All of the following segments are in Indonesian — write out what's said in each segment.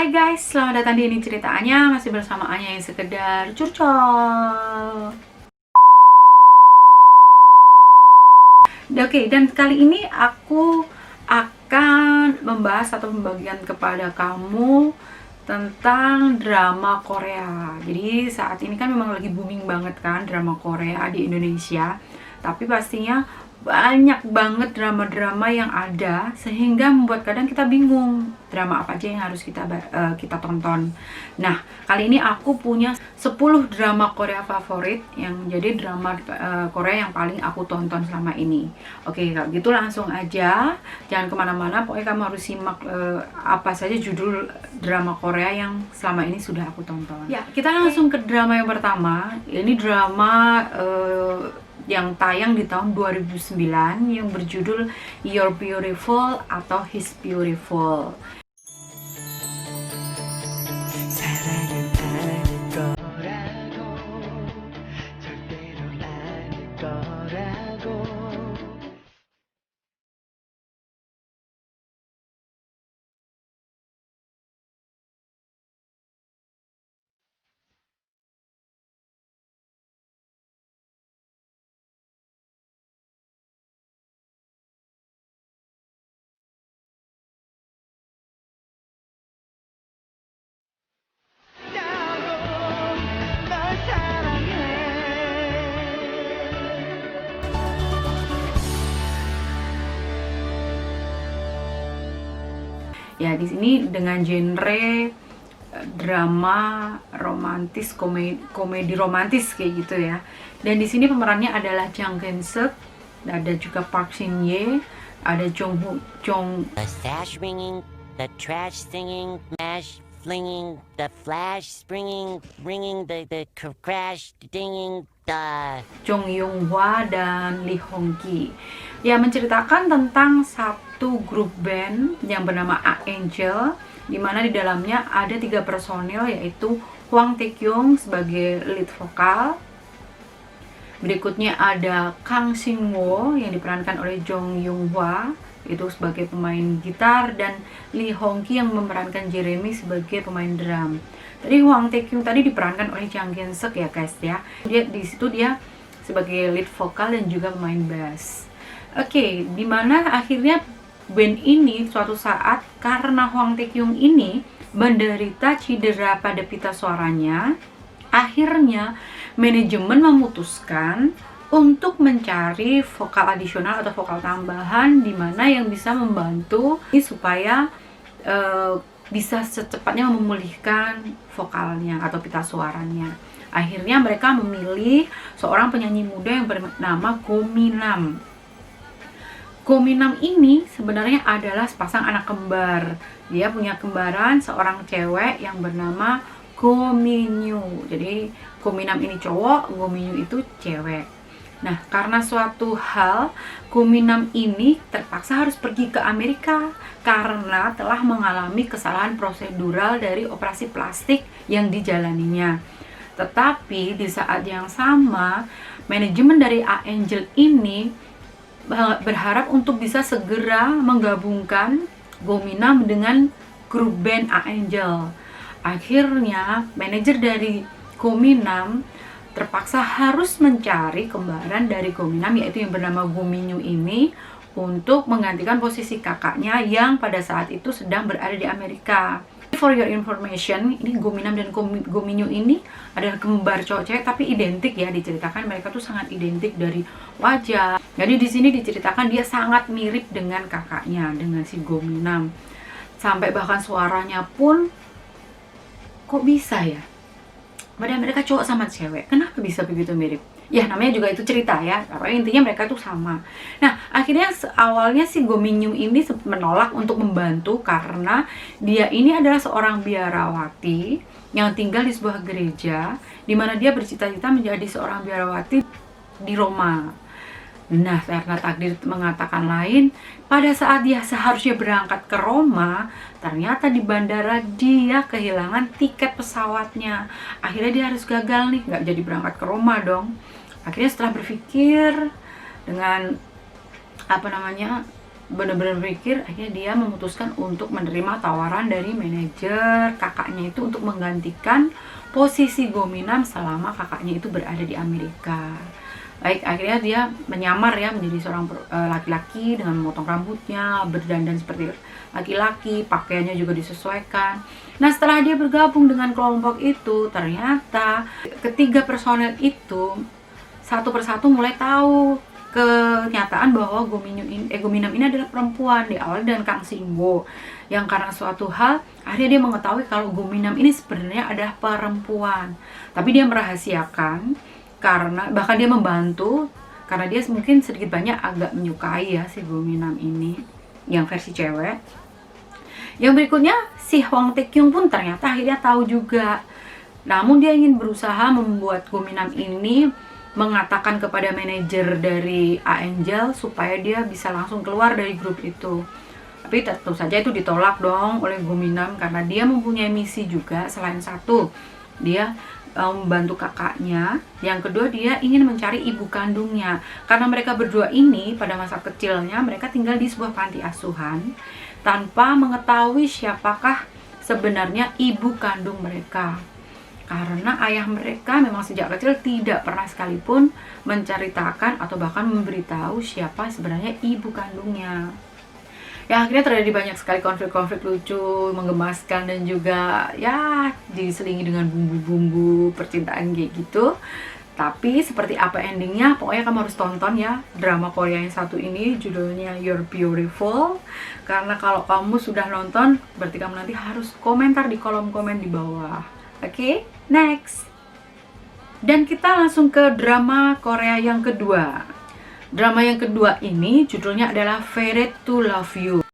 Hai guys, selamat datang di Ini Ceritanya. Masih bersama Anya yang sekedar curcol. Oke, dan kali ini aku akan membahas atau membagikan kepada kamu tentang drama Korea. Jadi saat ini kan memang lagi booming banget kan drama Korea di Indonesia. Tapi pastinya banyak banget drama-drama yang ada sehingga membuat kadang kita bingung drama apa aja yang harus kita tonton. Nah, kali ini aku punya 10 drama Korea favorit yang jadi drama Korea yang paling aku tonton selama ini. Oke, kalau gitu langsung aja, jangan kemana-mana, pokoknya kamu harus simak apa saja judul drama Korea yang selama ini sudah aku tonton. Ya, kita langsung ke drama yang pertama. Ini drama yang tayang di tahun 2009 yang berjudul You're Beautiful atau He's Beautiful. Ya, di sini dengan genre drama romantis, komedi romantis kayak gitu ya. Dan di sini pemerannya adalah Jang Geun-suk, ada juga Park Shin Ye, ada The sash ringing, the trash singing, mash flinging, the flash springing, ringing, the crash dinging, the Jong Young Hwa dan Lee Hong Ki. Ya, menceritakan tentang satu grup band yang bernama A-Angel, di mana di dalamnya ada 3 personil, yaitu Hwang Tae-kyung sebagai lead vokal. Berikutnya ada Kang Sing-woo yang diperankan oleh Jong Young Hwa itu sebagai pemain gitar, dan Lee Hong Ki yang memerankan Jeremy sebagai pemain drum. Tadi Hwang Tae-kyung tadi diperankan oleh Jang Geun-suk ya guys ya. Dia di situ dia sebagai lead vokal dan juga pemain bass. Oke, dimana akhirnya band ini suatu saat karena Hwang Tae-kyung ini menderita cedera pada pita suaranya, akhirnya manajemen memutuskan untuk mencari vokal adisional atau vokal tambahan di mana yang bisa membantu supaya bisa secepatnya memulihkan vokalnya atau pita suaranya. Akhirnya mereka memilih seorang penyanyi muda yang bernama Go Minam. Go Minam ini sebenarnya adalah sepasang anak kembar. Dia punya kembaran seorang cewek yang bernama Go Minyu. Jadi Go Minam ini cowok, Go Minyu itu cewek. Nah, karena suatu hal, Go Minam ini terpaksa harus pergi ke Amerika karena telah mengalami kesalahan prosedural dari operasi plastik yang dijalaninya. Tetapi di saat yang sama, manajemen dari A-Angel ini berharap untuk bisa segera menggabungkan Go Minam dengan grup band A-Angel. Akhirnya manajer dari Go Minam terpaksa harus mencari kembaran dari Go Minam, yaitu yang bernama Go Minyu ini, untuk menggantikan posisi kakaknya yang pada saat itu sedang berada di Amerika. For your information, ini Go Minam dan Go Minyu ini adalah kembar cowok-cewek tapi identik ya, diceritakan mereka tuh sangat identik dari wajah. Jadi di sini diceritakan dia sangat mirip dengan kakaknya, dengan si Go Minam. Sampai bahkan suaranya pun kok bisa ya? Padahal mereka cowok sama cewek, kenapa bisa begitu mirip? Ya namanya juga itu cerita ya, tapi intinya mereka tuh sama. Nah akhirnya awalnya si Go Minyu ini menolak untuk membantu karena dia ini adalah seorang biarawati yang tinggal di sebuah gereja, di mana dia bercita-cita menjadi seorang biarawati di Roma. Nah, karena takdir mengatakan lain, pada saat dia seharusnya berangkat ke Roma, ternyata di bandara dia kehilangan tiket pesawatnya. Akhirnya dia harus gagal nih, nggak jadi berangkat ke Roma dong. Akhirnya setelah berpikir dengan benar-benar berpikir, akhirnya dia memutuskan untuk menerima tawaran dari manajer kakaknya itu untuk menggantikan posisi Gominam selama kakaknya itu berada di Amerika. Baik, akhirnya dia menyamar ya menjadi seorang laki-laki dengan memotong rambutnya, berdandan seperti laki-laki, pakaiannya juga disesuaikan. Nah, setelah dia bergabung dengan kelompok itu, ternyata ketiga personel itu satu persatu mulai tahu kenyataan bahwa Gominam ini adalah perempuan, diawali dengan Kang Simbo, yang karena suatu hal akhirnya dia mengetahui kalau Gominam ini sebenarnya adalah perempuan, tapi dia merahasiakan karena bahkan dia membantu karena dia mungkin sedikit banyak agak menyukai ya si Gominam ini yang versi cewek. Yang berikutnya si Hwang Tae-kyung pun ternyata akhirnya tahu juga, namun dia ingin berusaha membuat Gominam ini mengatakan kepada manajer dari A-Angel supaya dia bisa langsung keluar dari grup itu. Tapi tentu saja itu ditolak dong oleh Gominam karena dia mempunyai misi juga. Selain satu, dia membantu kakaknya. Yang kedua, dia ingin mencari ibu kandungnya. Karena mereka berdua ini pada masa kecilnya mereka tinggal di sebuah panti asuhan tanpa mengetahui siapakah sebenarnya ibu kandung mereka. Karena ayah mereka memang sejak kecil tidak pernah sekalipun menceritakan atau bahkan memberitahu siapa sebenarnya ibu kandungnya. Ya, akhirnya terjadi banyak sekali konflik-konflik lucu, menggemaskan, dan juga ya diselingi dengan bumbu-bumbu percintaan kayak gitu. Tapi seperti apa endingnya, pokoknya kamu harus tonton ya drama Korea yang satu ini, judulnya You're Beautiful. Karena kalau kamu sudah nonton, berarti kamu nanti harus komentar di kolom komen di bawah. Oke, next. Dan kita langsung ke drama Korea yang kedua. Drama yang kedua ini judulnya adalah Fated to Love You.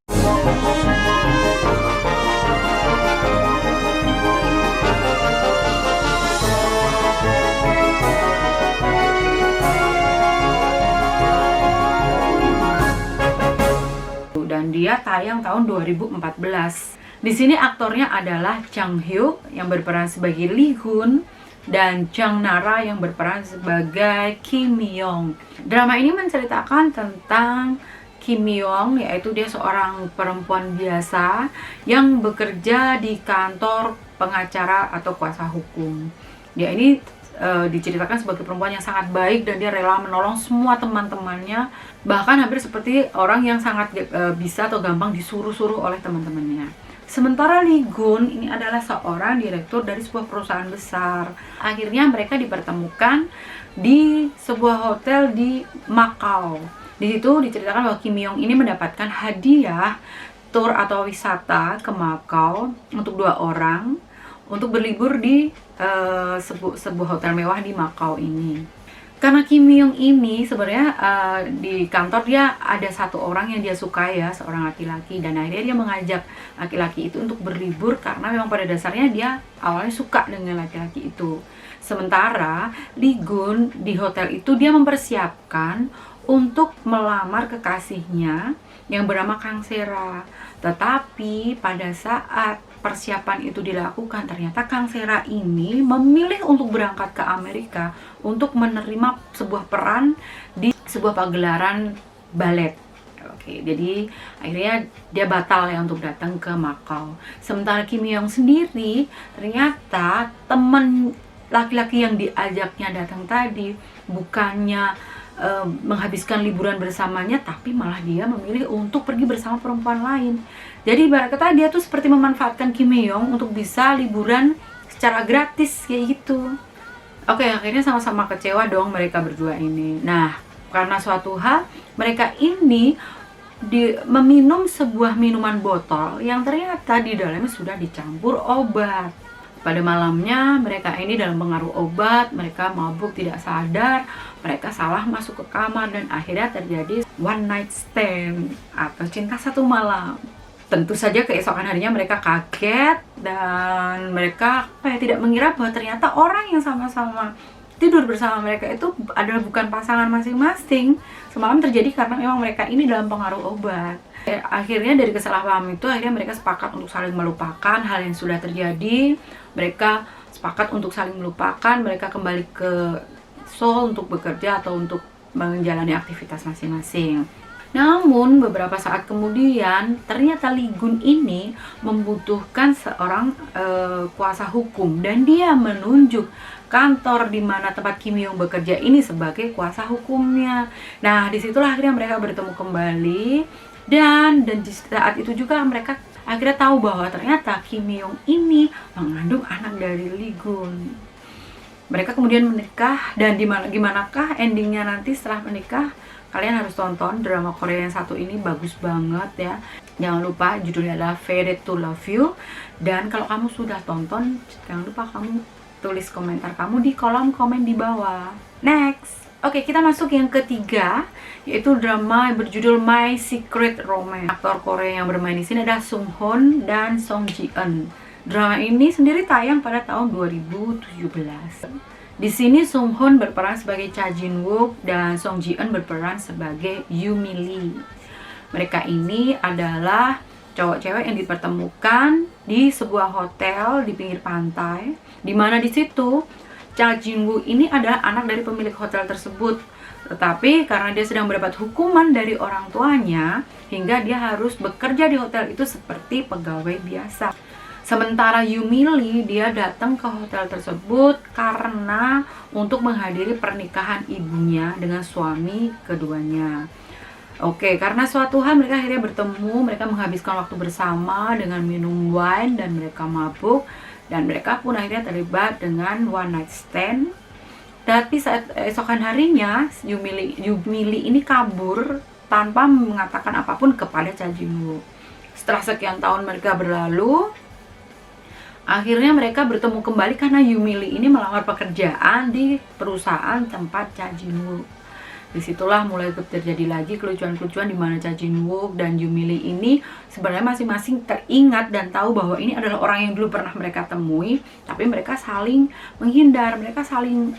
Dan dia tayang tahun 2014. Di sini aktornya adalah Chang Hyuk yang berperan sebagai Lee Hun dan Jang Nara yang berperan sebagai Kim Myung. Drama ini menceritakan tentang Kim Myung, yaitu dia seorang perempuan biasa yang bekerja di kantor pengacara atau kuasa hukum. Dia ini diceritakan sebagai perempuan yang sangat baik dan dia rela menolong semua teman-temannya, bahkan hampir seperti orang yang sangat bisa atau gampang disuruh-suruh oleh teman-temannya. Sementara Lee Gun ini adalah seorang direktur dari sebuah perusahaan besar. Akhirnya mereka dipertemukan di sebuah hotel di Macau. Di situ diceritakan bahwa Kim Myung ini mendapatkan hadiah tur atau wisata ke Macau untuk 2 orang untuk berlibur di sebuah hotel mewah di Macau ini. Karena Kim Myung ini sebenarnya di kantor dia ada satu orang yang dia suka ya, seorang laki-laki, dan akhirnya dia mengajak laki-laki itu untuk berlibur karena memang pada dasarnya dia awalnya suka dengan laki-laki itu. Sementara Lee Gun di hotel itu dia mempersiapkan untuk melamar kekasihnya yang bernama Kang Sera. Tetapi pada saat persiapan itu dilakukan, ternyata Kang Sera ini memilih untuk berangkat ke Amerika untuk menerima sebuah peran di sebuah pagelaran balet. Oke, jadi akhirnya dia batal ya untuk datang ke Macau. Sementara Kim Myung sendiri ternyata teman laki-laki yang diajaknya datang tadi bukannya menghabiskan liburan bersamanya, tapi malah dia memilih untuk pergi bersama perempuan lain. Jadi ibarat kata dia tuh seperti memanfaatkan Kim Myung untuk bisa liburan secara gratis kayak gitu. Oke, akhirnya sama-sama kecewa dong mereka berdua ini. Nah, karena suatu hal mereka ini meminum sebuah minuman botol yang ternyata di dalamnya sudah dicampur obat. Pada malamnya mereka ini dalam pengaruh obat, mereka mabuk tidak sadar, mereka salah masuk ke kamar dan akhirnya terjadi one night stand atau cinta satu malam. Tentu saja keesokan harinya mereka kaget dan mereka tidak mengira bahwa ternyata orang yang sama-sama tidur bersama mereka itu adalah bukan pasangan masing-masing. Semalam terjadi karena memang mereka ini dalam pengaruh obat. Akhirnya dari kesalahpahaman itu akhirnya mereka sepakat untuk saling melupakan hal yang sudah terjadi. Mereka sepakat untuk saling melupakan, mereka kembali ke Seoul untuk bekerja atau untuk menjalani aktivitas masing-masing. Namun beberapa saat kemudian ternyata Lee Gun ini membutuhkan seorang kuasa hukum, dan dia menunjuk kantor di mana tempat Kim Young bekerja ini sebagai kuasa hukumnya. Nah, disitulah akhirnya mereka bertemu kembali, dan di saat itu juga mereka akhirnya tahu bahwa ternyata Kim Young ini mengandung anak dari Lee Gun. Mereka kemudian menikah, dan gimanakah endingnya nanti setelah menikah? Kalian harus tonton drama Korea yang satu ini, bagus banget ya. Jangan lupa judulnya adalah Faded to Love You. Dan kalau kamu sudah tonton, jangan lupa kamu tulis komentar kamu di kolom komen di bawah. Next. Oke, kita masuk yang ketiga, yaitu drama berjudul My Secret Romance. Aktor Korea yang bermain di sini adalah Sung Hoon dan Song Ji Eun. Drama ini sendiri tayang pada tahun 2017. Di sini Sung Hoon berperan sebagai Cha Jin Wook dan Song Ji Eun berperan sebagai Yumi Lee. Mereka ini adalah cowok-cewek yang dipertemukan di sebuah hotel di pinggir pantai, di mana di situ Cha Jin Wook ini adalah anak dari pemilik hotel tersebut. Tetapi karena dia sedang mendapat hukuman dari orang tuanya, hingga dia harus bekerja di hotel itu seperti pegawai biasa. Sementara Yumi Lee, dia datang ke hotel tersebut karena untuk menghadiri pernikahan ibunya dengan suami keduanya. Oke, karena suatu hari mereka akhirnya bertemu, mereka menghabiskan waktu bersama dengan minum wine dan mereka mabuk, dan mereka pun akhirnya terlibat dengan one night stand. Tapi saat esokan harinya, Yumi Lee ini kabur tanpa mengatakan apapun kepada Cha Jin Wook. Setelah sekian tahun mereka berlalu, akhirnya mereka bertemu kembali karena Yumi Lee ini melamar pekerjaan di perusahaan tempat Cha Jin Wook. Disitulah mulai terjadi lagi kelucuan-kelucuan di mana Cha Jin Wook dan Yumi Lee ini sebenarnya masing-masing teringat dan tahu bahwa ini adalah orang yang dulu pernah mereka temui, tapi mereka saling menghindar, mereka saling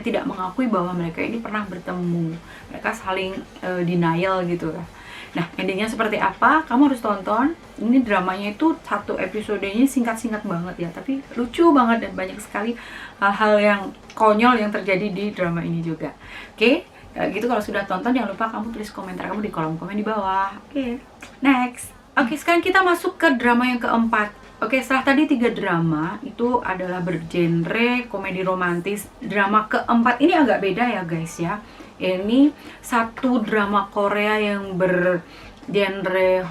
tidak mengakui bahwa mereka ini pernah bertemu. Mereka saling denial gitu lah. Nah, endingnya seperti apa? Kamu harus tonton. Ini dramanya itu satu episodenya singkat-singkat banget ya, tapi lucu banget dan banyak sekali hal-hal yang konyol yang terjadi di drama ini juga. Oke, gitu kalau sudah tonton jangan lupa kamu tulis komentar kamu di kolom komen di bawah. Oke, next. Oke, sekarang kita masuk ke drama yang keempat. Oke, setelah tadi 3 drama itu adalah bergenre komedi romantis. Drama keempat ini agak beda ya guys ya. Ini satu drama Korea yang bergenre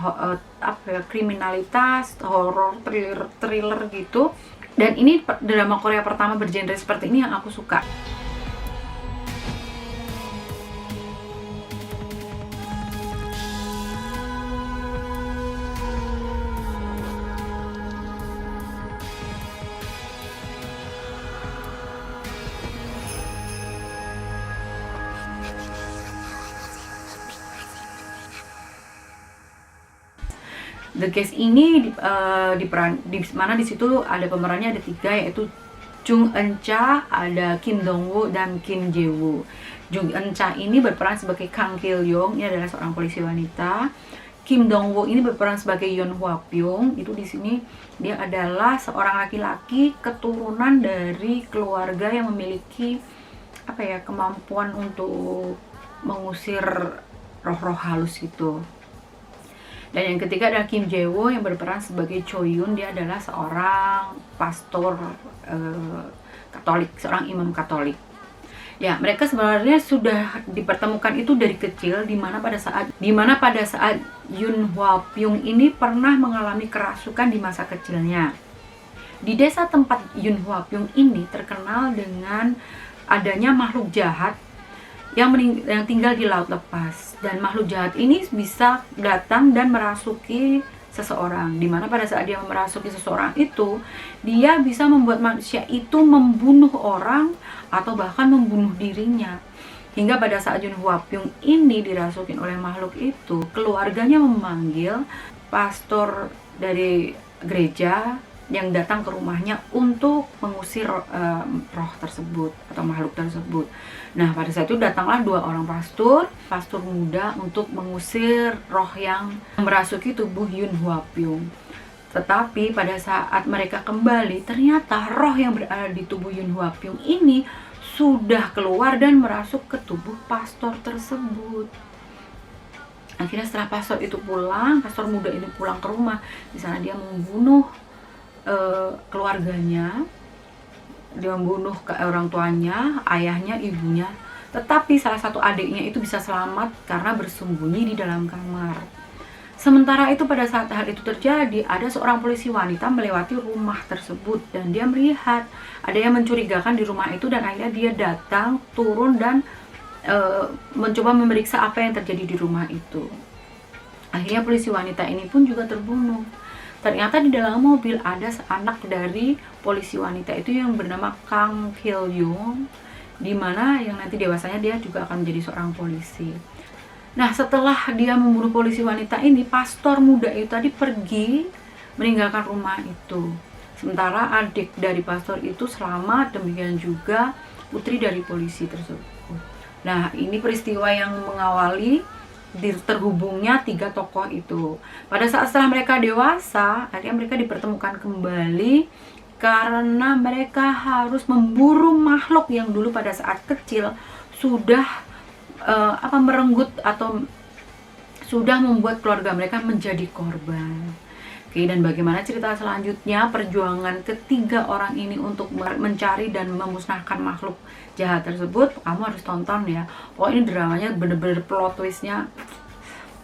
kriminalitas, horor, thriller gitu. Dan ini drama Korea pertama bergenre seperti ini yang aku suka. The Guest ini di mana di situ ada pemerannya ada 3, yaitu Jung Eun Cha, ada Kim Dong Woo dan Kim Jae Woo. Jung Eun Cha ini berperan sebagai Kang Kil Yong, ini adalah seorang polisi wanita. Kim Dong Woo ini berperan sebagai Yeon Hwa Pyong. Itu di sini dia adalah seorang laki-laki keturunan dari keluarga yang memiliki kemampuan untuk mengusir roh-roh halus gitu. Dan yang ketiga adalah Kim Jae Woo yang berperan sebagai Cho Yoon. Dia adalah seorang pastor Katolik, seorang imam Katolik. Ya, mereka sebenarnya sudah dipertemukan itu dari kecil, di mana pada saat Yeon Hwa Pyong ini pernah mengalami kerasukan di masa kecilnya. Di desa tempat Yeon Hwa Pyong ini terkenal dengan adanya makhluk jahat yang tinggal di laut lepas, dan makhluk jahat ini bisa datang dan merasuki seseorang, dimana pada saat dia merasuki seseorang itu, dia bisa membuat manusia itu membunuh orang atau bahkan membunuh dirinya. Hingga pada saat Yeon Hwa Pyong ini dirasukin oleh makhluk itu, keluarganya memanggil pastor dari gereja yang datang ke rumahnya untuk mengusir roh tersebut atau makhluk tersebut. Nah, pada saat itu datanglah 2 orang pastor muda untuk mengusir roh yang merasuki tubuh Yeon Hwa Pyong. Tetapi pada saat mereka kembali, ternyata roh yang berada di tubuh Yeon Hwa Pyong ini sudah keluar dan merasuk ke tubuh pastor tersebut. Akhirnya setelah pastor itu pulang, pastor muda itu pulang ke rumah, di sana dia membunuh keluarganya, dia membunuh orang tuanya, ayahnya, ibunya. Tetapi salah satu adiknya itu bisa selamat karena bersembunyi di dalam kamar. Sementara itu pada saat hal itu terjadi, ada seorang polisi wanita melewati rumah tersebut dan dia melihat ada yang mencurigakan di rumah itu, dan akhirnya dia datang, turun dan mencoba memeriksa apa yang terjadi di rumah itu. Akhirnya polisi wanita ini pun juga terbunuh. Ternyata di dalam mobil ada anak dari polisi wanita itu yang bernama Kang Kil-young, di mana yang nanti dewasanya dia juga akan menjadi seorang polisi. Nah, setelah dia membunuh polisi wanita ini, pastor muda itu tadi pergi meninggalkan rumah itu. Sementara adik dari pastor itu selamat, demikian juga putri dari polisi tersebut. Nah, ini peristiwa yang mengawali terhubungnya tiga tokoh itu. Pada saat setelah mereka dewasa, akhirnya mereka dipertemukan kembali karena mereka harus memburu makhluk yang dulu pada saat kecil sudah merenggut atau sudah membuat keluarga mereka menjadi korban. Oke, dan bagaimana cerita selanjutnya, perjuangan ketiga orang ini untuk mencari dan memusnahkan makhluk jahat tersebut, kamu harus tonton ya. Oh, ini dramanya bener-bener plot twistnya,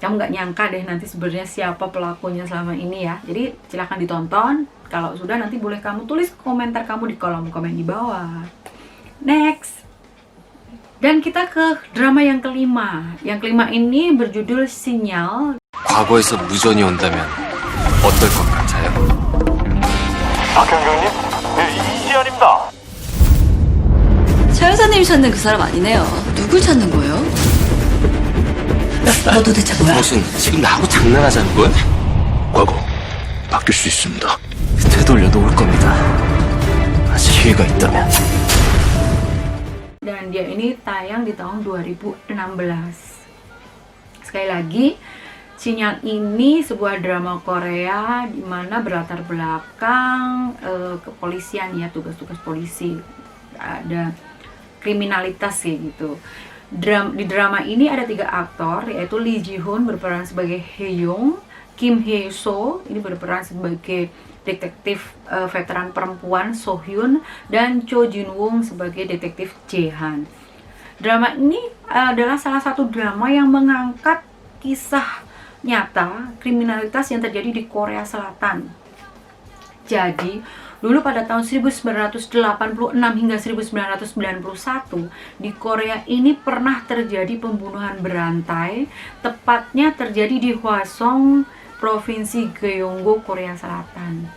kamu nggak nyangka deh nanti sebenarnya siapa pelakunya selama ini ya. Jadi silahkan ditonton. Kalau sudah, nanti boleh kamu tulis komentar kamu di kolom komen di bawah. Next. Dan kita ke drama yang kelima. Yang kelima ini berjudul Sinyal. 과거에서 무전이 온다면 어떨 것 같아요? 박 경장님, 네, 이지연입니다. 차 여사님이 찾는 그 사람 아니네요. 누굴 찾는 거예요? 너 도대체 뭐야? 무슨 지금 나하고 장난하자는 거야? 과거 바뀔 수 있습니다. 되돌려도 올 겁니다. 아직 기회가 있다면. Dan dia ini tayang di tahun 2016. Sekali lagi, Sinyal ini sebuah drama Korea di mana berlatar belakang kepolisian ya, tugas-tugas polisi, ada kriminalitas kayak gitu. Di drama ini ada 3 aktor, yaitu Lee Ji-hoon berperan sebagai Hye-young, Kim Hye-so ini berperan sebagai detektif veteran perempuan So-hyun, dan Cho Jin-woong sebagai detektif Jae-han. Drama ini adalah salah satu drama yang mengangkat kisah nyata kriminalitas yang terjadi di Korea Selatan. Jadi, dulu pada tahun 1986 hingga 1991 di Korea ini pernah terjadi pembunuhan berantai, tepatnya terjadi di Hwasong, Provinsi Gyeonggo, Korea Selatan.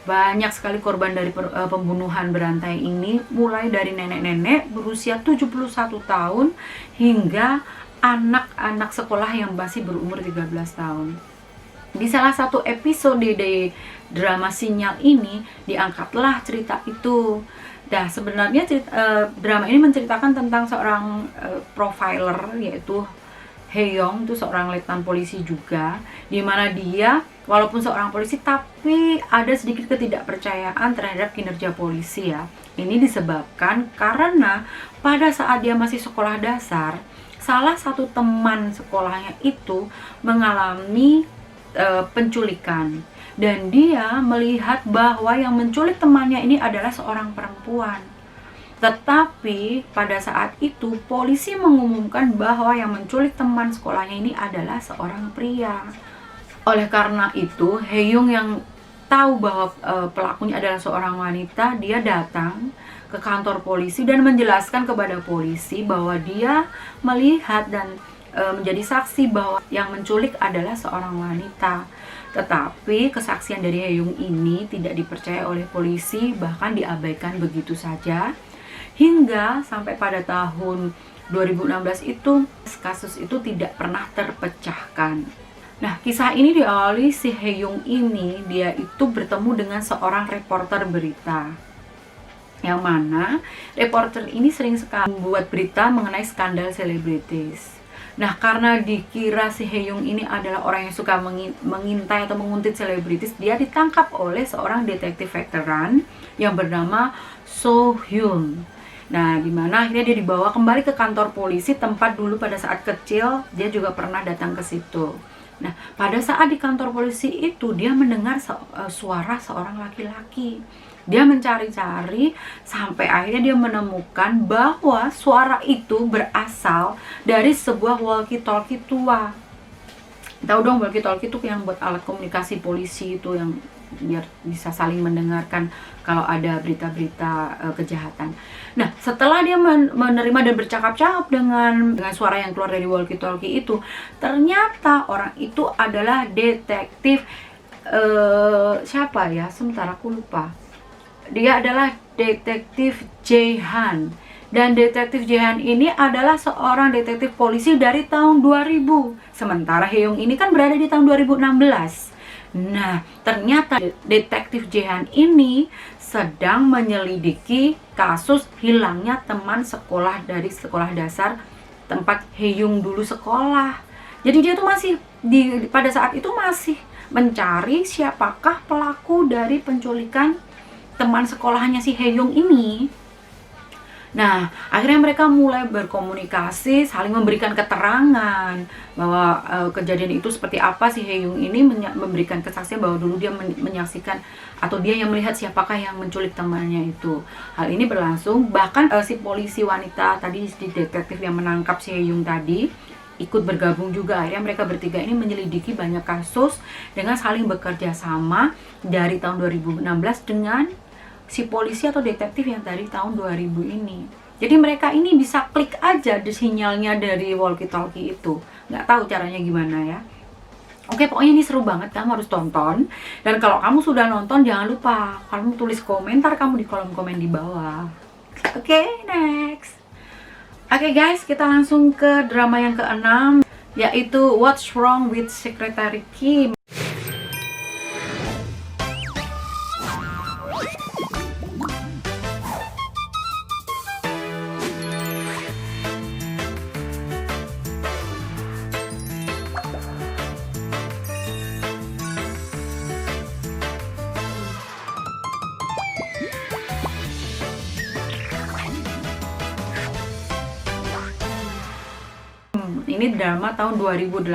Banyak sekali korban dari pembunuhan berantai ini, mulai dari nenek-nenek berusia 71 tahun hingga anak-anak sekolah yang masih berumur 13 tahun. Di salah satu episode di drama Sinyal ini diangkatlah cerita itu. Nah, sebenarnya drama ini menceritakan tentang seorang profiler, yaitu Hye-young, itu seorang letnan polisi juga, di mana dia walaupun seorang polisi tapi ada sedikit ketidakpercayaan terhadap kinerja polisi ya. Ini disebabkan karena pada saat dia masih sekolah dasar, salah satu teman sekolahnya itu mengalami penculikan, dan dia melihat bahwa yang menculik temannya ini adalah seorang perempuan. Tetapi pada saat itu polisi mengumumkan bahwa yang menculik teman sekolahnya ini adalah seorang pria. Oleh karena itu, Hye-young yang tahu bahwa pelakunya adalah seorang wanita, dia datang ke kantor polisi dan menjelaskan kepada polisi bahwa dia melihat dan menjadi saksi bahwa yang menculik adalah seorang wanita. Tetapi kesaksian dari Hye-young ini tidak dipercaya oleh polisi, bahkan diabaikan begitu saja. Hingga sampai pada tahun 2016 itu kasus itu tidak pernah terpecahkan. Nah, kisah ini diawali si Hye-young ini, dia itu bertemu dengan seorang reporter berita. Yang mana reporter ini sering sekali membuat berita mengenai skandal selebritis. Nah, karena dikira si Hye-young ini adalah orang yang suka mengintai atau menguntit selebritis, dia ditangkap oleh seorang detektif veteran yang bernama So-hyun. Nah, dimana akhirnya dia dibawa kembali ke kantor polisi, tempat dulu pada saat kecil dia juga pernah datang ke situ. Nah, pada saat di kantor polisi itu dia mendengar suara seorang laki-laki. Dia mencari-cari sampai akhirnya dia menemukan bahwa suara itu berasal dari sebuah walkie-talkie tua. Tahu dong, walkie-talkie itu yang buat alat komunikasi polisi itu, yang biar bisa saling mendengarkan kalau ada berita-berita kejahatan. Nah, setelah dia menerima dan bercakap-cakap dengan suara yang keluar dari walkie-talkie itu, ternyata orang itu adalah detektif siapa ya? Sebentar, aku lupa. Dia adalah detektif Jae-han. Dan detektif Jae-han ini adalah seorang detektif polisi dari tahun 2000. Sementara Hye-young ini kan berada di tahun 2016. Nah, ternyata detektif Jae-han ini sedang menyelidiki kasus hilangnya teman sekolah dari sekolah dasar tempat Hye-young dulu sekolah. Jadi dia tuh masih pada saat itu masih mencari siapakah pelaku dari penculikan teman sekolahnya si Hye-young ini. Nah, akhirnya mereka mulai berkomunikasi, saling memberikan keterangan bahwa kejadian itu seperti apa. Si Hye-young ini memberikan kesaksian bahwa dulu dia menyaksikan atau dia yang melihat siapakah yang menculik temannya itu. Hal ini berlangsung, bahkan si polisi wanita tadi, si detektif yang menangkap si Hye-young tadi, ikut bergabung juga. Akhirnya mereka bertiga ini menyelidiki banyak kasus dengan saling bekerja sama dari tahun 2016 dengan si polisi atau detektif yang dari tahun 2000 ini. Jadi mereka ini bisa klik aja di sinyalnya dari walkie-talkie itu. Nggak tahu caranya gimana ya. Oke, pokoknya ini seru banget, kamu harus tonton. Dan kalau kamu sudah nonton, jangan lupa kamu tulis komentar kamu di kolom komen di bawah. Oke, next. Oke guys, kita langsung ke drama yang ke-6, yaitu What's Wrong with Secretary Kim. Ini drama tahun 2018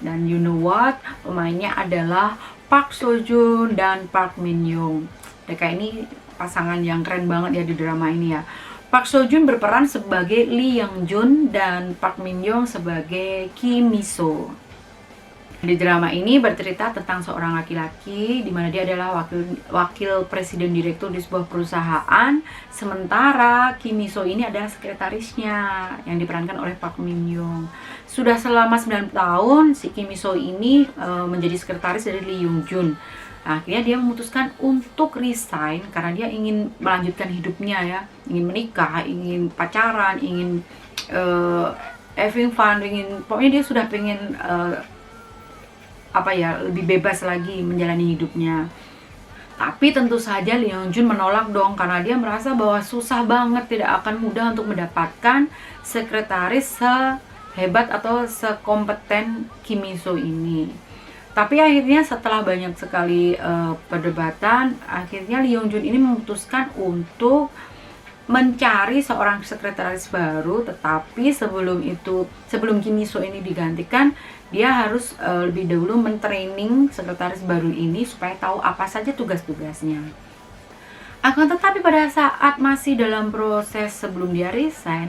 dan you know what, pemainnya adalah Park Seo Joon dan Park Min Young. Mereka ini pasangan yang keren banget ya di drama ini ya. Park Seo Joon berperan sebagai Lee Young Jun dan Park Min Young sebagai Kim Mi So. Di drama ini bercerita tentang seorang laki-laki di mana dia adalah wakil presiden direktur di sebuah perusahaan, sementara Kim Mi So ini adalah sekretarisnya yang diperankan oleh Park Min Young. Sudah selama 9 tahun si Kim Mi So ini menjadi sekretaris dari Lee Young Jun. Akhirnya dia memutuskan untuk resign karena dia ingin melanjutkan hidupnya ya, ingin menikah, ingin pacaran, ingin having fun, pokoknya dia sudah pengen lebih bebas lagi menjalani hidupnya. Tapi tentu saja Lee Young Jun menolak dong, karena dia merasa bahwa susah banget, tidak akan mudah untuk mendapatkan sekretaris sehebat atau sekompeten Kim Mi So ini. Tapi akhirnya setelah banyak sekali perdebatan, akhirnya Lee Young Jun ini memutuskan untuk mencari seorang sekretaris baru. Tetapi sebelum Kim Mi So ini digantikan, dia harus lebih dahulu mentraining sekretaris baru ini supaya tahu apa saja tugas-tugasnya. Akan tetapi pada saat masih dalam proses sebelum dia resign,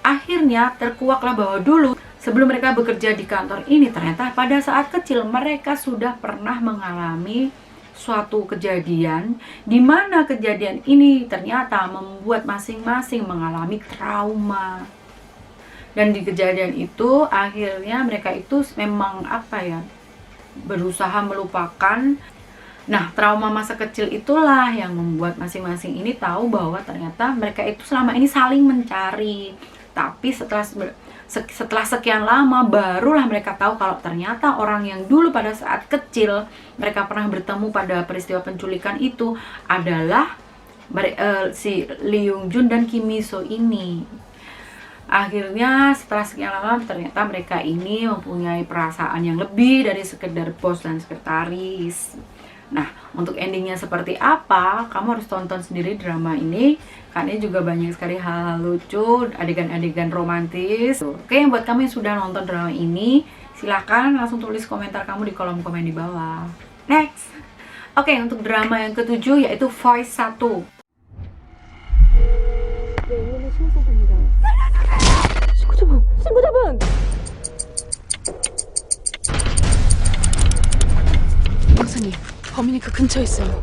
akhirnya terkuaklah bahwa dulu sebelum mereka bekerja di kantor ini, ternyata pada saat kecil mereka sudah pernah mengalami suatu kejadian di mana kejadian ini ternyata membuat masing-masing mengalami trauma. Dan di kejadian itu akhirnya mereka itu memang berusaha melupakan. Nah, trauma masa kecil itulah yang membuat masing-masing ini tahu bahwa ternyata mereka itu selama ini saling mencari. Tapi setelah sekian lama barulah mereka tahu kalau ternyata orang yang dulu pada saat kecil mereka pernah bertemu pada peristiwa penculikan itu adalah si Lee Young Jun dan Kim Mi So ini. Akhirnya setelah sekian lama ternyata mereka ini mempunyai perasaan yang lebih dari sekedar bos dan sekretaris. Nah, Untuk endingnya seperti apa, kamu harus tonton sendiri drama ini, karena ini juga banyak sekali hal-hal lucu, adegan-adegan romantis. Oke, yang buat kamu yang sudah nonton drama ini, silakan langsung tulis komentar kamu di kolom komen di bawah. Next. Oke, untuk drama yang ketujuh yaitu Voice 1. 형사님, 범인이 그 근처에 있어요.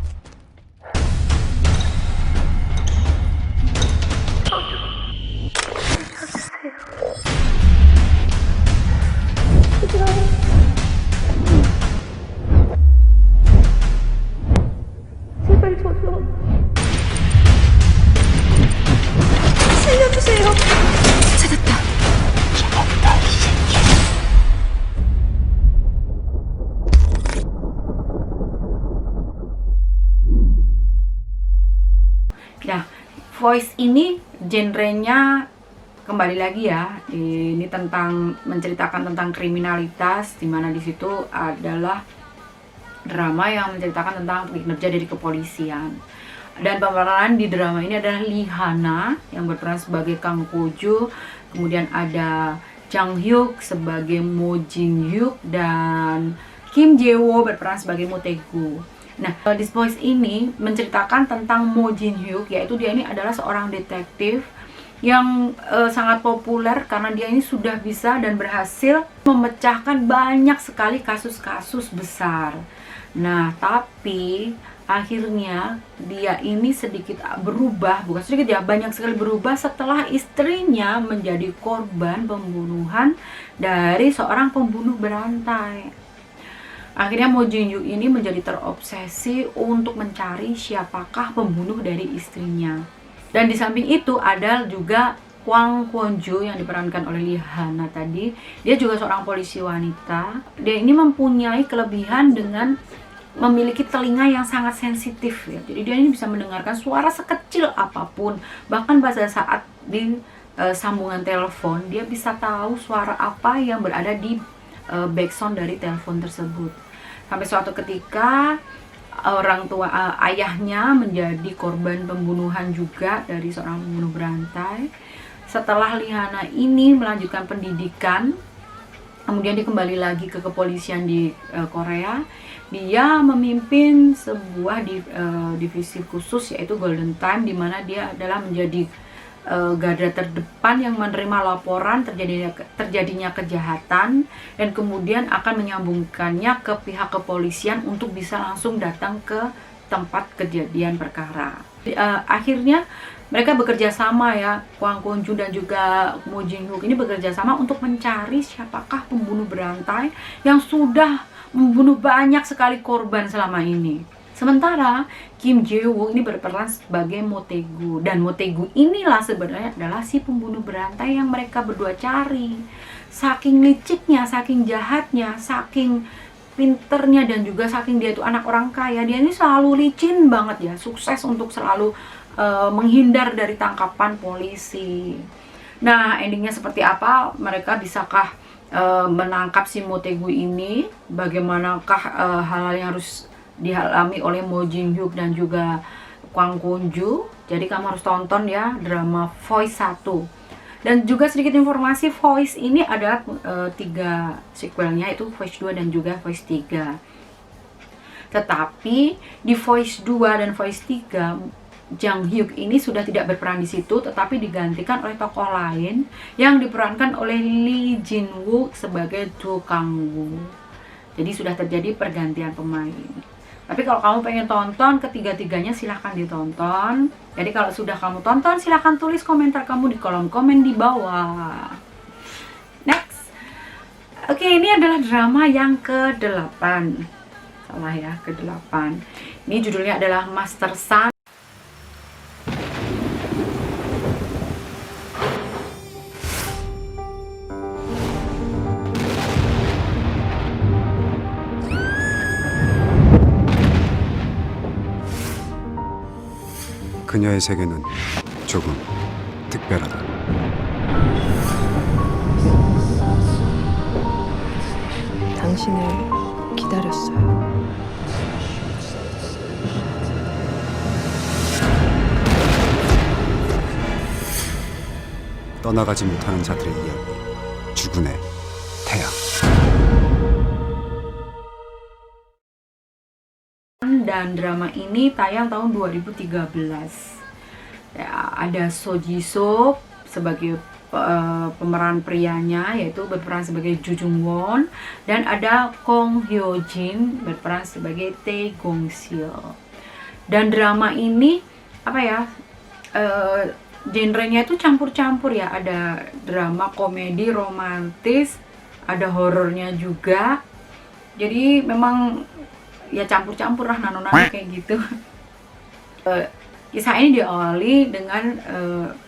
살려주세요. 찾았다. Nah, Voice ini genrenya kembali lagi ya, ini tentang menceritakan tentang kriminalitas, dimana di situ adalah drama yang menceritakan tentang kinerja dari kepolisian. Dan pemeran di drama ini adalah Lee Hana yang berperan sebagai Kang Ko-ju, kemudian ada Jang Hyuk sebagai Mo Jin Hyuk, dan Kim Jae-woo berperan sebagai Mo Tae-gu. Nah, This Voice ini menceritakan tentang Mo Jin Hyuk, yaitu dia ini adalah seorang detektif yang sangat populer karena dia ini sudah bisa dan berhasil memecahkan banyak sekali kasus-kasus besar. Nah, tapi akhirnya dia ini sedikit berubah, bukan sedikit ya, banyak sekali berubah setelah istrinya menjadi korban pembunuhan dari seorang pembunuh berantai. Akhirnya Mo Jin Hyuk ini menjadi terobsesi untuk mencari siapakah pembunuh dari istrinya. Dan di samping itu ada juga Kwang Kwon-ju yang diperankan oleh Lee Hana tadi. Dia juga seorang polisi wanita. Dia ini mempunyai kelebihan dengan memiliki telinga yang sangat sensitif ya. Jadi dia ini bisa mendengarkan suara sekecil apapun. Bahkan pada saat di sambungan telepon, dia bisa tahu suara apa yang berada di backsound dari telepon tersebut. Sampai suatu ketika orang tua ayahnya menjadi korban pembunuhan juga dari seorang pembunuh berantai. Setelah Lihana ini melanjutkan pendidikan, kemudian dia kembali lagi ke kepolisian di Korea. Dia memimpin sebuah divisi khusus yaitu Golden Time, di mana dia adalah menjadi garda terdepan yang menerima laporan terjadinya kejahatan dan kemudian akan menyambungkannya ke pihak kepolisian untuk bisa langsung datang ke tempat kejadian perkara. Akhirnya mereka bekerja sama ya, Kwang Kwon-ju dan juga Mo Jin Hyuk ini bekerja sama untuk mencari siapakah pembunuh berantai yang sudah membunuh banyak sekali korban selama ini. Sementara Kim Jae-woo ini berperan sebagai Mo Tae-gu, dan Mo Tae-gu inilah sebenarnya adalah si pembunuh berantai yang mereka berdua cari. Saking liciknya, saking jahatnya, saking pinternya, dan juga saking dia itu anak orang kaya, dia ini selalu licin banget ya, sukses untuk selalu menghindar dari tangkapan polisi. Nah, endingnya seperti apa? Mereka bisakah menangkap si Mo Tae-gu ini? Bagaimanakah hal-hal yang harus dialami oleh Mo Jin Hyuk dan juga Kwang Kwon-ju? Jadi kamu harus tonton ya drama Voice 1. Dan juga sedikit informasi, Voice ini adalah 3 sequelnya, itu Voice 2 dan juga Voice 3. Tetapi di Voice 2 dan Voice 3 Jang Hyuk ini sudah tidak berperan di situ, tetapi digantikan oleh tokoh lain yang diperankan oleh Lee Jin-woo sebagai Do Kang-woo. Jadi sudah terjadi pergantian pemain. Tapi kalau kamu pengen tonton ketiga-tiganya, silahkan ditonton. Jadi kalau sudah kamu tonton, silahkan tulis komentar kamu di kolom komen di bawah. Next. Oke, ini adalah drama yang ke-8. Salah ya, ke-8. Ini judulnya adalah Master Sun. 그녀의 세계는 조금 특별하다. 당신을 기다렸어요. 떠나가지 못하는 자들의 이야기. 주군의 태양. Dan drama ini tayang tahun 2013. Ya, ada So Ji Soo sebagai pemeran prianya, yaitu berperan sebagai Ju Jung Won, dan ada Kong Hyo Jin berperan sebagai Tae Gong Sil. Dan drama ini apa ya, genrenya itu campur-campur ya, ada drama, komedi, romantis, ada horornya juga. Jadi memang ya campur-campur lah, nano-nano kayak gitu. Kisah ini diawali dengan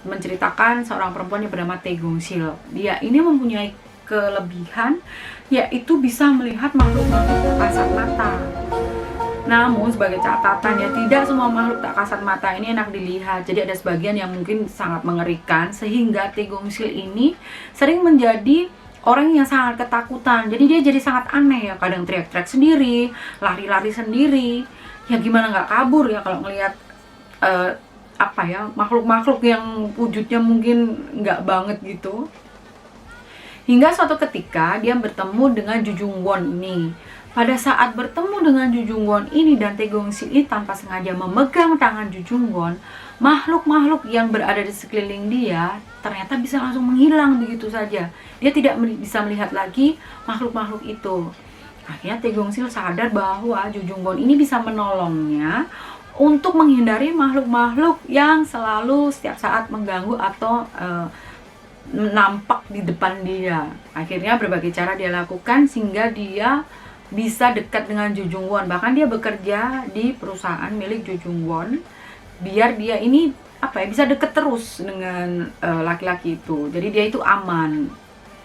menceritakan seorang perempuan yang bernama Tae Gong Sil. Dia ini mempunyai kelebihan, yaitu bisa melihat makhluk-makhluk tak kasat mata. Namun sebagai catatan ya, tidak semua makhluk tak kasat mata ini enak dilihat. Jadi ada sebagian yang mungkin sangat mengerikan, sehingga Tae Gong Sil ini sering menjadi orang yang sangat ketakutan. Jadi dia jadi sangat aneh ya, kadang teriak-teriak sendiri, lari-lari sendiri. Ya gimana nggak kabur ya kalau ngelihat makhluk-makhluk yang wujudnya mungkin nggak banget gitu. Hingga suatu ketika dia bertemu dengan Ju Jung Won ini. Pada saat bertemu dengan Ju Jung Won ini dan Tae Gong Sil ini tanpa sengaja memegang tangan Ju Jung Won, makhluk-makhluk yang berada di sekeliling dia ternyata bisa langsung menghilang begitu saja. Dia tidak bisa melihat lagi makhluk-makhluk itu. Akhirnya Tae Gong Sil sadar bahwa Ju Jung Won ini bisa menolongnya untuk menghindari makhluk-makhluk yang selalu setiap saat mengganggu atau nampak di depan dia. Akhirnya berbagai cara dia lakukan sehingga dia bisa dekat dengan Ju Jung Won. Bahkan dia bekerja di perusahaan milik Ju Jung Won biar dia ini bisa deket terus dengan laki-laki itu. Jadi dia itu aman.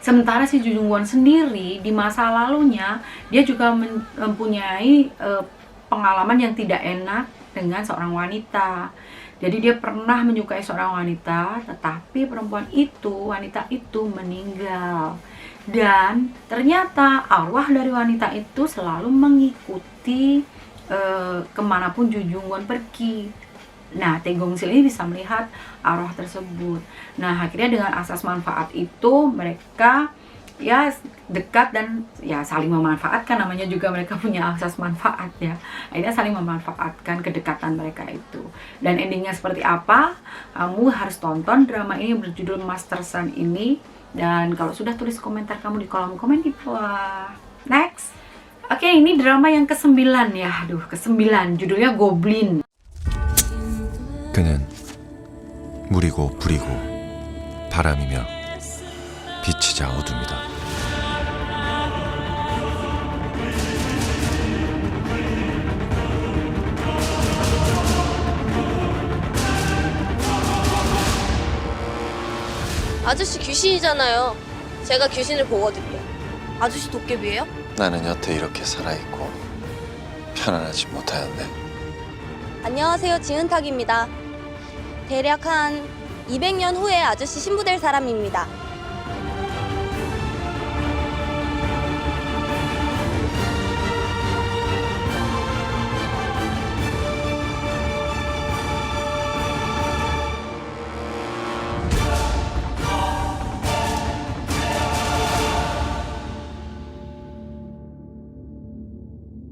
Sementara si Ju Jung Won sendiri di masa lalunya dia juga mempunyai pengalaman yang tidak enak dengan seorang wanita. Jadi dia pernah menyukai seorang wanita, tetapi wanita itu meninggal. Dan ternyata arwah dari wanita itu selalu mengikuti kemanapun Ju Jung Won pergi. Nah, Tae Gong Sil ini bisa melihat arwah tersebut. Nah, akhirnya dengan asas manfaat itu mereka ya dekat dan ya saling memanfaatkan, namanya juga mereka punya asas manfaat ya. Akhirnya saling memanfaatkan kedekatan mereka itu. Dan endingnya seperti apa? Kamu harus tonton drama ini berjudul Master Sun ini. Dan kalau sudah, tulis komentar kamu di kolom komen di bawah. Next. Oke, ini drama yang ke-9 ya. Aduh, ke-9. Judulnya Goblin. 그는 물이고 불이고 바람이며 빛이자 어둠이다. 아저씨 귀신이잖아요. 제가 귀신을 보거든요. 아저씨 도깨비예요? 나는 여태 이렇게 살아있고 편안하지 못하였네. 안녕하세요, 지은탁입니다. 대략 한 200년 후에 아저씨 신부될 사람입니다.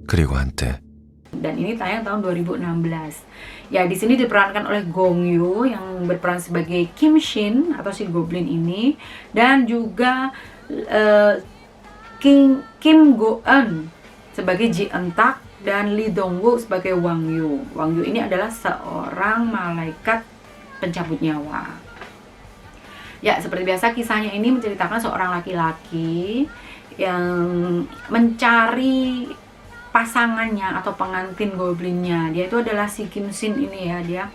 그리고 한때 Dan ini tayang tahun 2016. Ya, di sini diperankan oleh Gong Yoo yang berperan sebagai Kim Shin atau si Goblin ini, dan juga Kim Go Eun sebagai Ji Eun-tak dan Lee Dong Woo sebagai Wang Yu. Wang Yu ini adalah seorang malaikat pencabut nyawa. Ya, seperti biasa kisahnya ini menceritakan seorang laki-laki yang mencari pasangannya atau pengantin goblinnya. Dia itu adalah si Kim Shin ini ya.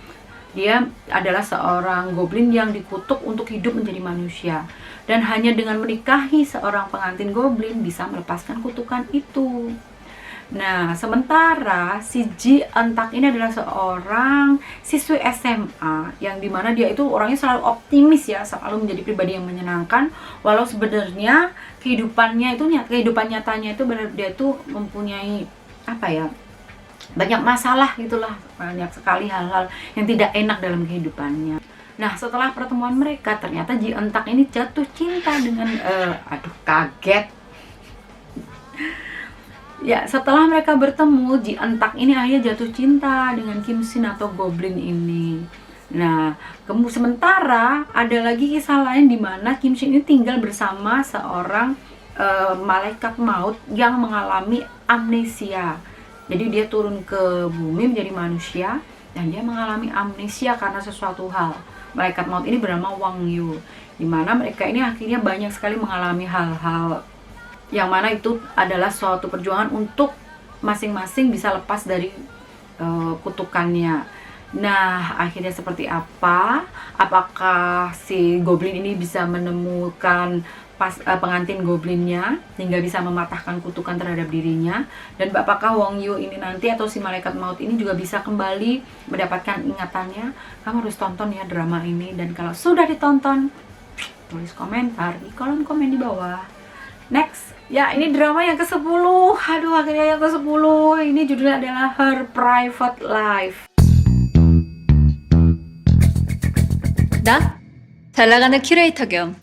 Dia adalah seorang goblin yang dikutuk untuk hidup menjadi manusia. Dan hanya dengan menikahi seorang pengantin goblin bisa melepaskan kutukan itu. Nah, sementara si Ji Eun-tak ini adalah seorang siswi SMA yang dimana dia itu orangnya selalu optimis ya, selalu menjadi pribadi yang menyenangkan, walau sebenarnya kehidupan nyatanya itu benar, dia tuh mempunyai banyak masalah gitulah, banyak sekali hal-hal yang tidak enak dalam kehidupannya. Nah, setelah pertemuan mereka, ternyata Ji Eun-tak ini jatuh cinta dengan aduh, kaget. Ya, setelah mereka bertemu, Ji Eun-tak ini akhirnya jatuh cinta dengan Kim Shin atau Goblin ini. Nah, sementara ada lagi kisah lain di mana Kim Shin ini tinggal bersama seorang malaikat maut yang mengalami amnesia. Jadi dia turun ke bumi menjadi manusia dan dia mengalami amnesia karena sesuatu hal. Malaikat maut ini bernama Wang Yu, di mana mereka ini akhirnya banyak sekali mengalami hal-hal yang mana itu adalah suatu perjuangan untuk masing-masing bisa lepas dari kutukannya. Nah, akhirnya seperti apa? Apakah si Goblin ini bisa menemukan pengantin Goblinnya hingga bisa mematahkan kutukan terhadap dirinya? Dan apakah Wang Yu ini nanti atau si malaikat maut ini juga bisa kembali mendapatkan ingatannya? Kamu harus tonton ya drama ini, dan kalau sudah ditonton, tulis komentar di kolom komen di bawah. Next, ya ini drama yang ke-10. Aduh, akhirnya yang ke-10. Ini judulnya adalah Her Private Life. 나? 잘 나가는 큐레이터 겸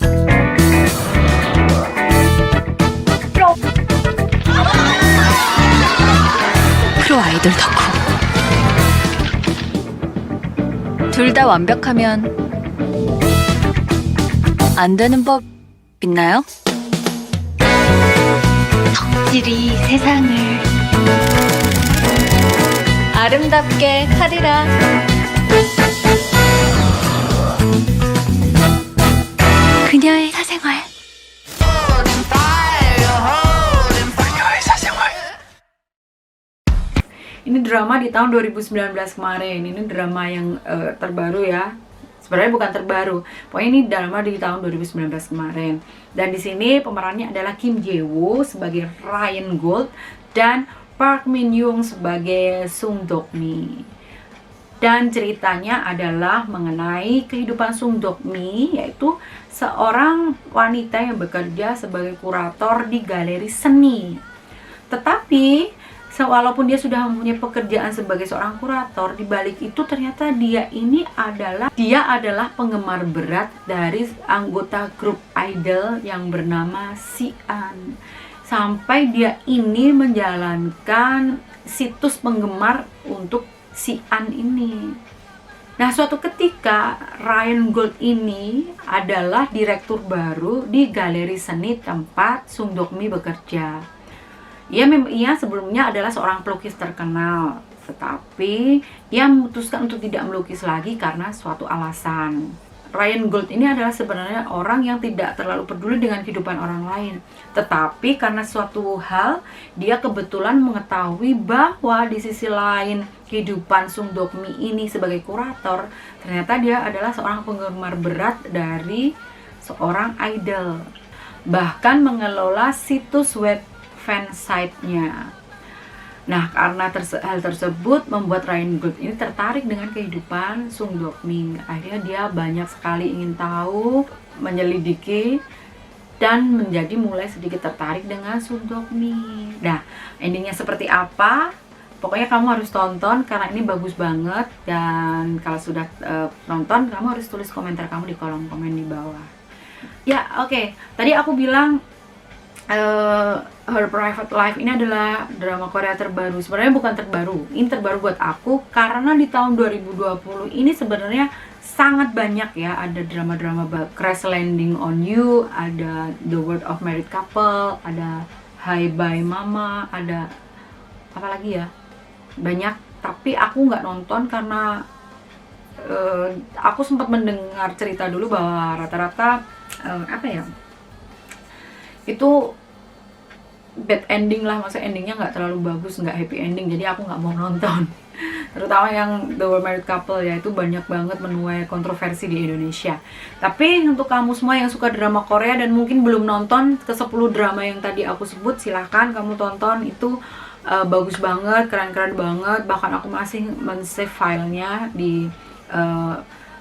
프로 아이돌 덕후. 둘 다 완벽하면 안 되는 법 있나요? 덕질이 세상을 아름답게 하리라. 그녀의 사생활. Ini drama di tahun 2019 kemarin. Ini drama yang terbaru ya. Sebenarnya bukan terbaru. Pokoknya ini drama di tahun 2019 kemarin. Dan di sini pemerannya adalah Kim Jae-woo sebagai Ryan Gold dan Park Min Young sebagai Sung Dok-mi. Dan ceritanya adalah mengenai kehidupan Sung Dok-mi, yaitu seorang wanita yang bekerja sebagai kurator di galeri seni. Tetapi walaupun dia sudah mempunyai pekerjaan sebagai seorang kurator, di balik itu ternyata dia adalah penggemar berat dari anggota grup idol yang bernama Xi'an. Sampai dia ini menjalankan situs penggemar untuk Xi'an ini. Nah, suatu ketika Ryan Gold ini adalah direktur baru di galeri seni tempat Sung Dok-mi bekerja. Ia sebelumnya adalah seorang pelukis terkenal, tetapi ia memutuskan untuk tidak melukis lagi karena suatu alasan. Ryan Gold ini adalah sebenarnya orang yang tidak terlalu peduli dengan kehidupan orang lain. Tetapi karena suatu hal, dia kebetulan mengetahui bahwa di sisi lain kehidupan Sung Dok-mi ini sebagai kurator, ternyata dia adalah seorang penggemar berat dari seorang idol. Bahkan mengelola situs web fansite-nya. Nah, karena hal tersebut membuat Ryan Gold ini tertarik dengan kehidupan Sung Dok-mi. Akhirnya dia banyak sekali ingin tahu, menyelidiki, dan menjadi mulai sedikit tertarik dengan Sung Dok-mi. Nah, endingnya seperti apa? Pokoknya kamu harus tonton karena ini bagus banget. Dan kalau sudah nonton, kamu harus tulis komentar kamu di kolom komen di bawah. Ya, oke. Tadi aku bilang Her Private Life ini adalah drama Korea terbaru. Sebenarnya bukan terbaru, ini terbaru buat aku karena di tahun 2020 ini sebenarnya sangat banyak ya. Ada drama-drama Crash Landing on You, ada The World of Married Couple, ada Hi Bye Mama, ada apa lagi ya, banyak. Tapi aku nggak nonton karena aku sempat mendengar cerita dulu bahwa rata-rata itu bad ending lah, maksudnya endingnya nggak terlalu bagus, nggak happy ending, jadi aku nggak mau nonton. Terutama yang The World Married Couple ya, itu banyak banget menuai kontroversi di Indonesia. Tapi untuk kamu semua yang suka drama Korea dan mungkin belum nonton ke 10 drama yang tadi aku sebut, silahkan kamu tonton. Itu bagus banget, keren-keren banget. Bahkan aku masih men-save filenya di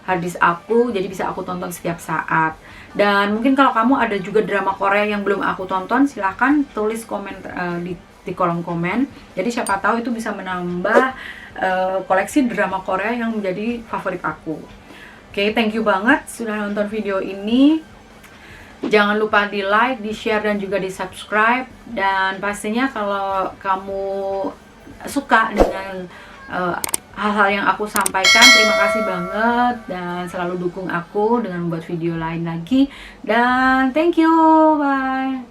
harddisk aku, jadi bisa aku tonton setiap saat. Dan mungkin kalau kamu ada juga drama Korea yang belum aku tonton, silahkan tulis komen di kolom komen. Jadi siapa tahu itu bisa menambah koleksi drama Korea yang menjadi favorit aku. Oke, thank you banget sudah nonton video ini. Jangan lupa di like, di share, dan juga di subscribe. Dan pastinya kalau kamu suka dengan hal-hal yang aku sampaikan, terima kasih banget. Dan selalu dukung aku dengan membuat video lain lagi. Dan thank you, bye.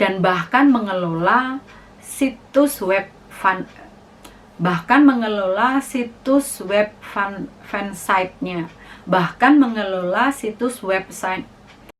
Dan bahkan mengelola situs web fansite-nya, bahkan mengelola situs website